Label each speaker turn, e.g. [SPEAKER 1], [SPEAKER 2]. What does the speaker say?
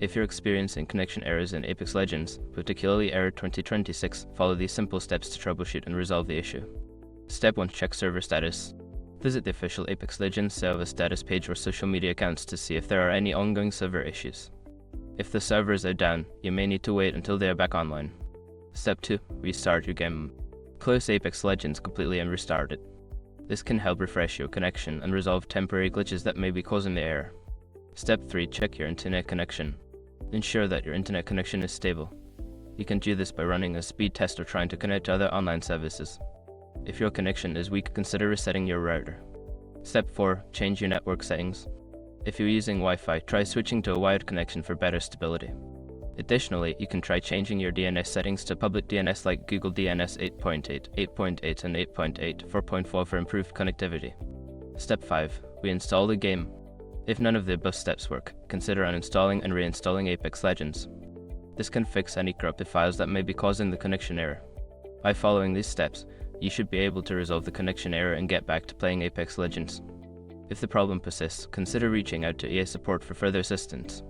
[SPEAKER 1] If you're experiencing connection errors in Apex Legends, particularly error 2026, follow these simple steps to troubleshoot and resolve the issue. Step 1. Check server status. Visit the official Apex Legends server status page or social media accounts to see if there are any ongoing server issues. If the servers are down, you may need to wait until they are back online. Step 2. Restart your game. Close Apex Legends completely and restart it. This can help refresh your connection and resolve temporary glitches that may be causing the error. Step 3. Check your internet connection. Ensure that your internet connection is stable. You can do this by running a speed test or trying to connect to other online services. If your connection is weak, consider resetting your router. Step 4. Change your network settings. If you're using Wi-Fi, try switching to a wired connection for better stability. Additionally, you can try changing your DNS settings to public DNS like Google DNS 8.8, 8.8 and 8.8, 4.4 for improved connectivity. Step 5. Reinstall the game. If none of the above steps work, consider uninstalling and reinstalling Apex Legends. This can fix any corrupted files that may be causing the connection error. By following these steps, you should be able to resolve the connection error and get back to playing Apex Legends. If the problem persists, consider reaching out to EA support for further assistance.